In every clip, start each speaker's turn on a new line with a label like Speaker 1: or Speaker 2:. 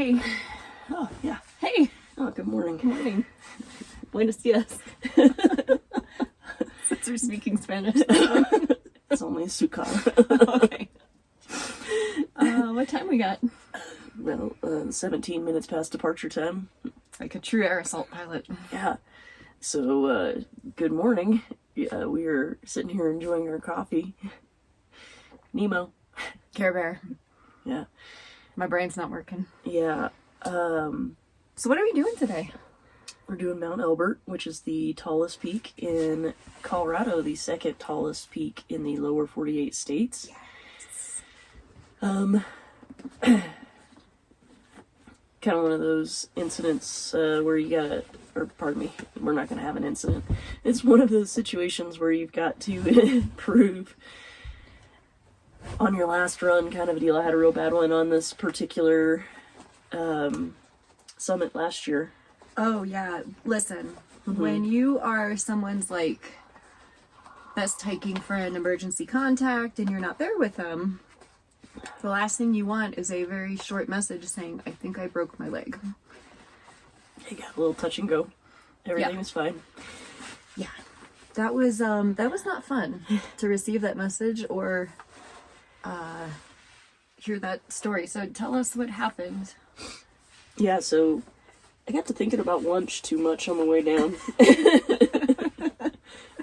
Speaker 1: Hey.
Speaker 2: Oh, yeah.
Speaker 1: Hey.
Speaker 2: Oh, good morning.
Speaker 1: Good morning. Buenos dias. Since we're speaking Spanish.
Speaker 2: It's only suka.
Speaker 1: Okay. What time we got?
Speaker 2: Well, 17 minutes past departure time.
Speaker 1: Like a true air assault pilot.
Speaker 2: Yeah. So, good morning. We are sitting here enjoying our coffee. Nemo.
Speaker 1: Care Bear.
Speaker 2: Yeah.
Speaker 1: My brain's not working.
Speaker 2: Yeah.
Speaker 1: So what are we doing today?
Speaker 2: We're doing Mount Elbert, which is the tallest peak in Colorado, the second tallest peak in the lower 48 states.
Speaker 1: Yes.
Speaker 2: Kind of one of those incidents where you gotta, or pardon me, we're not gonna have an incident. It's one of those situations where you've got to prove on your last run kind of a deal. I had a real bad one on this particular summit last year.
Speaker 1: Oh yeah, listen, when you are someone's like best hiking friend, emergency contact, and you're not there with them, the last thing you want is a very short message saying, I think I broke my leg.
Speaker 2: It got a little touch and go. Everything was fine.
Speaker 1: Yeah. That was not fun to receive that message or hear that story. So tell us what happened.
Speaker 2: Yeah, so I got to thinking about lunch too much on the way down.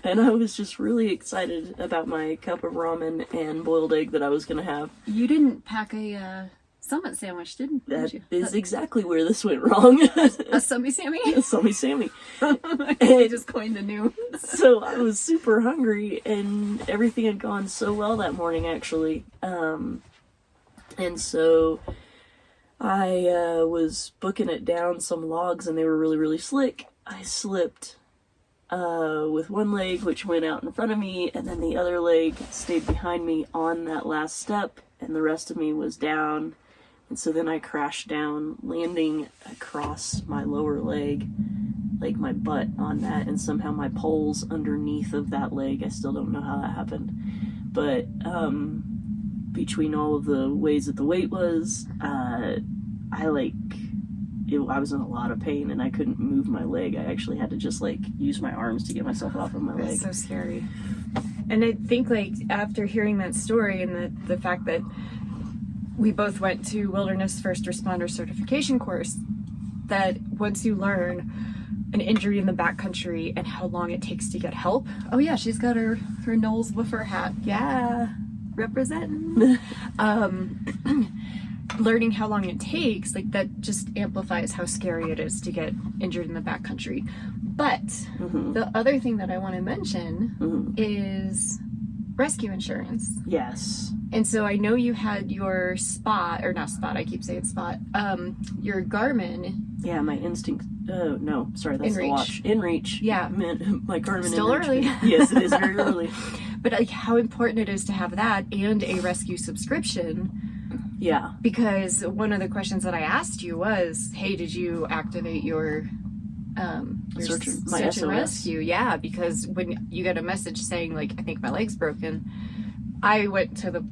Speaker 2: And I was just really excited about my cup of ramen and boiled egg that I was going to have.
Speaker 1: You didn't pack a summit sandwich, did you?
Speaker 2: That is exactly where this went wrong.
Speaker 1: A Summy Sammy?
Speaker 2: A Sammy Sammy.
Speaker 1: I just coined a new.
Speaker 2: So I was super hungry, and everything had gone so well that morning, actually. And so I was booking it down some logs, and they were really, really slick. I slipped with one leg, which went out in front of me, and then the other leg stayed behind me on that last step, and the rest of me was down. And so then I crashed down, landing across my lower leg, like my butt on that, and somehow my poles underneath of that leg. I still don't know how that happened. But between all of the ways that the weight was, I was in a lot of pain, and I couldn't move my leg. I actually had to just use my arms to get myself off of my leg.
Speaker 1: That's so scary. And I think after hearing that story and the fact that we both went to Wilderness First Responder Certification course, that once you learn an injury in the backcountry and how long it takes to get help. Oh yeah, she's got her Knowles Woofer hat. Yeah, representing. Learning how long it takes, that just amplifies how scary it is to get injured in the backcountry. But the other thing that I want to mention is rescue insurance.
Speaker 2: Yes.
Speaker 1: And so I know you had your your Garmin.
Speaker 2: Yeah, my Instinct. No, sorry, that's
Speaker 1: InReach.
Speaker 2: the watch. InReach.
Speaker 1: Yeah.
Speaker 2: My Garmin.
Speaker 1: Still
Speaker 2: InReach.
Speaker 1: early.
Speaker 2: Yes, it is very early.
Speaker 1: But how important it is to have that and a rescue subscription.
Speaker 2: Yeah.
Speaker 1: Because one of the questions that I asked you was, hey, did you activate your search and rescue? Yeah, because when you get a message saying I think my leg's broken, I went to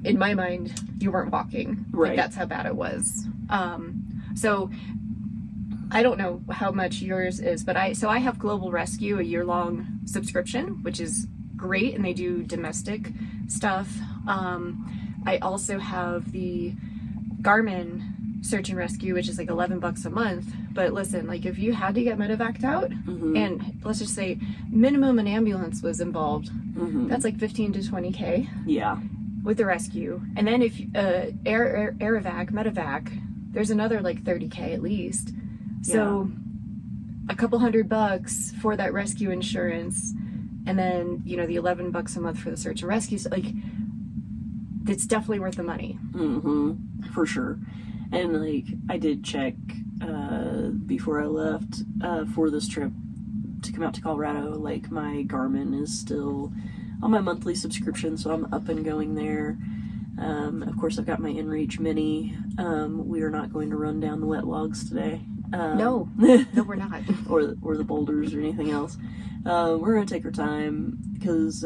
Speaker 1: in my mind, you weren't walking.
Speaker 2: Right.
Speaker 1: That's how bad it was. So I don't know how much yours is, but I have Global Rescue, a year-long subscription, which is great, and they do domestic stuff. I also have the Garmin Search and Rescue, which is $11 a month. But listen, if you had to get medevaced out, and let's just say minimum an ambulance was involved, that's 15 to 20K.
Speaker 2: Yeah.
Speaker 1: With the rescue. And then if air-evac, medevac, there's another 30K at least. So a couple $100 for that rescue insurance, and then the $11 a month for the search and rescue. So it's definitely worth the money.
Speaker 2: For sure. And I did check before I left for this trip to come out to Colorado. My Garmin is still on my monthly subscription, so I'm up and going there. Of course, I've got my InReach Mini. We are not going to run down the wet logs today.
Speaker 1: No, we're not.
Speaker 2: or the boulders or anything else. We're going to take our time because,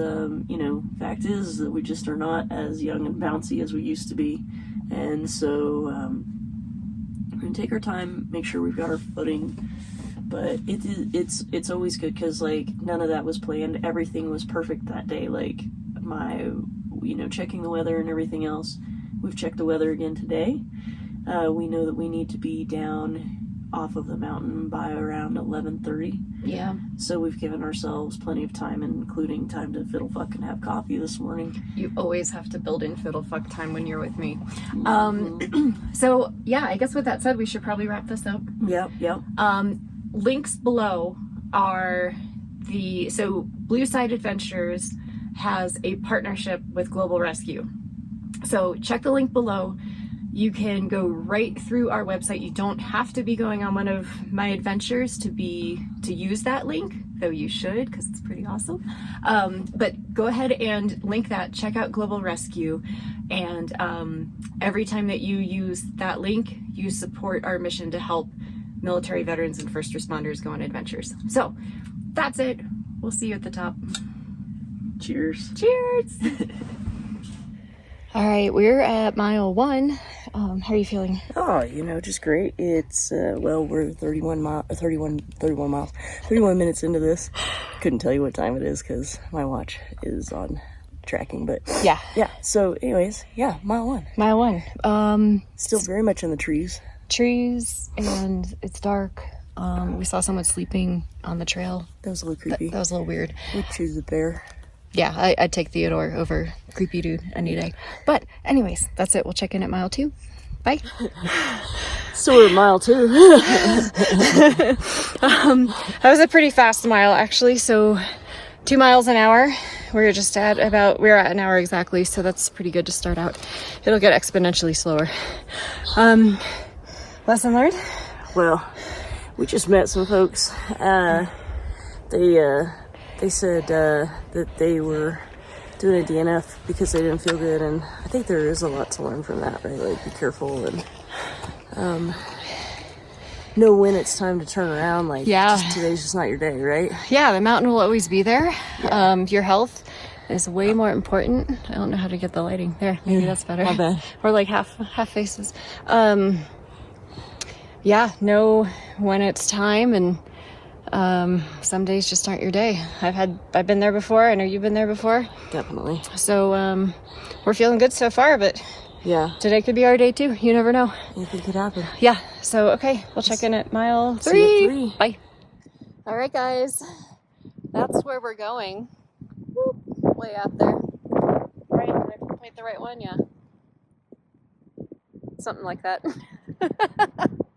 Speaker 2: fact is that we just are not as young and bouncy as we used to be. And so We're gonna take our time, make sure we've got our footing, but it's always good because like none of that was planned. Everything was perfect that day. Like checking the weather and everything else. We've checked the weather again today. We know that we need to be down off of the mountain by around 11:30.
Speaker 1: Yeah.
Speaker 2: So we've given ourselves plenty of time, including time to fiddle fuck and have coffee this morning.
Speaker 1: You always have to build in fiddle fuck time when you're with me.
Speaker 2: Mm-hmm.
Speaker 1: So yeah, I guess with that said, we should probably wrap this up.
Speaker 2: Yep.
Speaker 1: Links below are so Blue Side Adventures has a partnership with Global Rescue. So check the link below. You can go right through our website. You don't have to be going on one of my adventures to use that link, though you should because it's pretty awesome. But go ahead and link that. Check out Global Rescue, and every time that you use that link, you support our mission to help military veterans and first responders go on adventures. So that's it. We'll see you at the top.
Speaker 2: Cheers.
Speaker 1: Cheers. All right, we're at mile 1. How are you feeling?
Speaker 2: Oh, just great. It's, we're 31 minutes into this. Couldn't tell you what time it is because my watch is on tracking, but
Speaker 1: Yeah.
Speaker 2: So anyways, mile 1.
Speaker 1: Mile 1.
Speaker 2: Still very much in the trees.
Speaker 1: And it's dark. We saw someone sleeping on the trail.
Speaker 2: That was a little creepy.
Speaker 1: That was a little weird.
Speaker 2: We'd choose the bear.
Speaker 1: Yeah, I'd take Theodore over creepy dude any day. But anyways, that's it. We'll check in at mile 2. Bye.
Speaker 2: So we're at mile 2.
Speaker 1: That was a pretty fast mile, actually. So 2 miles an hour. We're at an hour exactly. So that's pretty good to start out. It'll get exponentially slower. Lesson learned?
Speaker 2: Well, we just met some folks. They said that they were doing a DNF because they didn't feel good, and I think there is a lot to learn from that, right? Like, be careful and know when it's time to turn around. Like, today's just not your day, right?
Speaker 1: Yeah, the mountain will always be there. Yeah. Your health is way more important. I don't know how to get the lighting there. Maybe that's better.
Speaker 2: My bad.
Speaker 1: Or like half faces. Know when it's time, and some days just aren't your day. I've been there before. I know you've been there before.
Speaker 2: Definitely.
Speaker 1: So we're feeling good so far, but today could be our day too. You never know.
Speaker 2: Anything could happen.
Speaker 1: Yeah. So okay, we'll check in at mile 3.
Speaker 2: See you at 3.
Speaker 1: Bye. All right, guys. That's where we're going. Whoop, way out there. Right? Did I point the right one? Yeah. Something like that.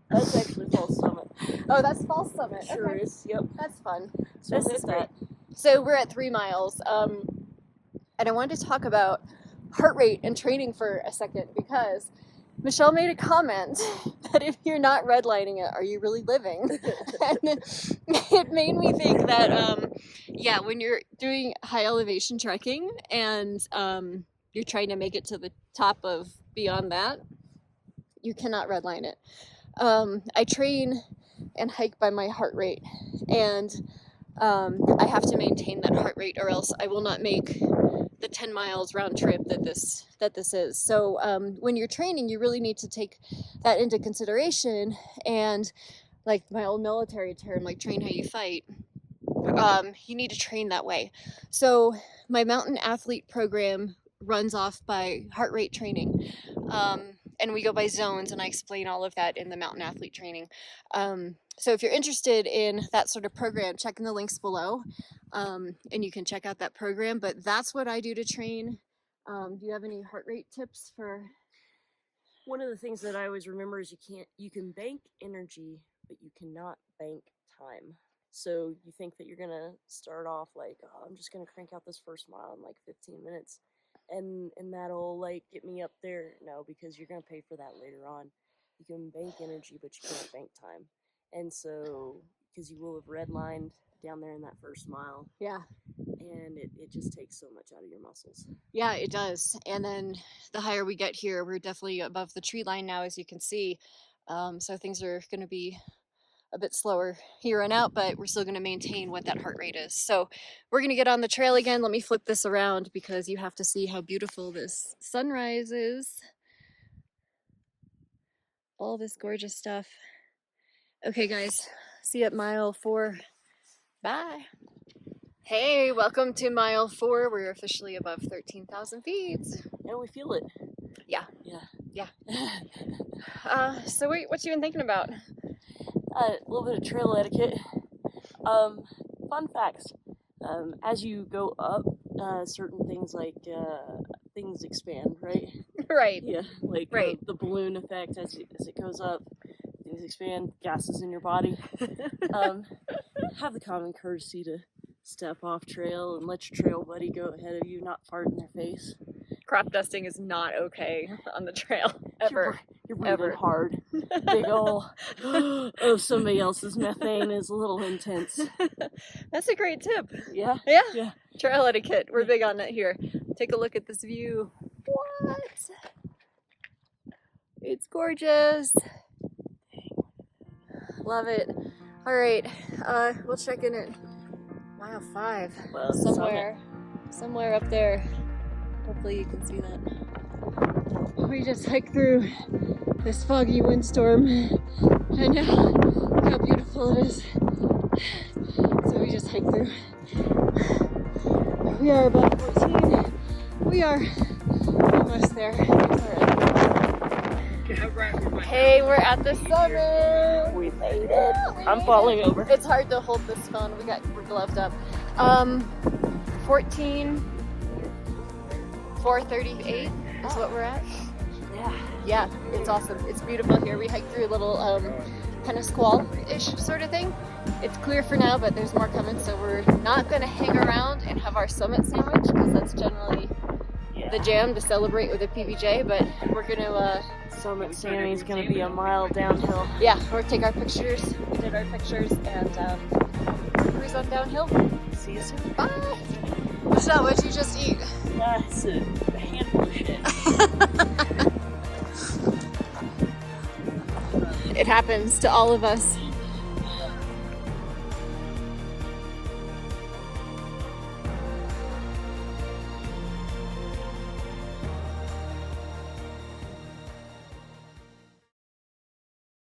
Speaker 2: That's actually False Summit.
Speaker 1: Oh, that's False Summit.
Speaker 2: Sure
Speaker 1: Okay.
Speaker 2: is. Yep.
Speaker 1: That's fun.
Speaker 2: So this is great.
Speaker 1: So we're at 3 miles. And I wanted to talk about heart rate and training for a second because Michelle made a comment that if you're not redlining it, are you really living? And it made me think that, when you're doing high elevation trekking and you're trying to make it to the top of beyond that, you cannot redline it. I train and hike by my heart rate, and I have to maintain that heart rate or else I will not make the 10 miles round trip that this is. So when you're training, you really need to take that into consideration, and like my old military term, like train how you fight, you need to train that way. So my mountain athlete program runs off by heart rate training. And we go by zones, and I explain all of that in the mountain athlete training. So if you're interested in that sort of program, check in the links below, and you can check out that program. But that's what I do to train. Do you have any heart rate tips for?
Speaker 2: One of the things that I always remember is you can bank energy, but you cannot bank time. So you think that you're gonna start off like, oh, I'm just gonna crank out this first mile in like 15 minutes. And that'll like get me up there. No, because you're gonna pay for that later on. You can bank energy, but you can't bank time. And so, because you will have redlined down there in that first mile.
Speaker 1: Yeah.
Speaker 2: And it just takes so much out of your muscles.
Speaker 1: Yeah, it does. And then the higher we get here, we're definitely above the tree line now, as you can see. So things are gonna be a bit slower here and out, but we're still going to maintain what that heart rate is. So we're going to get on the trail again. Let me flip this around because you have to see how beautiful this sunrise is. all this gorgeous stuff. Okay guys, see you at mile 4. Bye. Hey, welcome to mile 4. We're officially above 13,000 feet.
Speaker 2: Yeah, we feel it.
Speaker 1: Yeah.
Speaker 2: Yeah.
Speaker 1: So what you been thinking about?
Speaker 2: A little bit of trail etiquette. Fun facts. As you go up, certain things like things expand, right?
Speaker 1: Right.
Speaker 2: Yeah, like
Speaker 1: Right.
Speaker 2: the balloon effect as it goes up, things expand, gases in your body. Have the common courtesy to step off trail and let your trail buddy go ahead of you, not fart in their face.
Speaker 1: Crop dusting is not okay on the trail, ever.
Speaker 2: You're breathing
Speaker 1: Ever.
Speaker 2: hard. Big ol' oh, somebody else's methane is a little intense.
Speaker 1: That's a great tip.
Speaker 2: Yeah?
Speaker 1: Yeah.
Speaker 2: Yeah.
Speaker 1: Trail etiquette. We're big on it here. Take a look at this view. What? It's gorgeous. Love it. All right. We'll check in at mile 5.
Speaker 2: Well,
Speaker 1: Somewhere up there. Hopefully you can see that. We just hiked through this foggy windstorm. I know how beautiful it is. So we just hiked through. We are about 14. We are almost there. Hey, we're at the summit.
Speaker 2: We made it. I'm falling over.
Speaker 1: It's hard to hold this phone. We're gloved up. 438 is what we're at. Yeah, it's awesome. It's beautiful here. We hiked through a little kind of squall-ish sort of thing. It's clear for now, but there's more coming, so we're not going to hang around and have our summit sandwich, because that's generally the jam to celebrate with a PBJ, but we're going to...
Speaker 2: Summit Sammy's going to be a mile downhill.
Speaker 1: Yeah, we'll take our pictures. We did our pictures, and cruise on downhill.
Speaker 2: See you soon.
Speaker 1: Bye! Michelle, what'd you just eat?
Speaker 2: That's a handful of shit.
Speaker 1: It happens to all of us.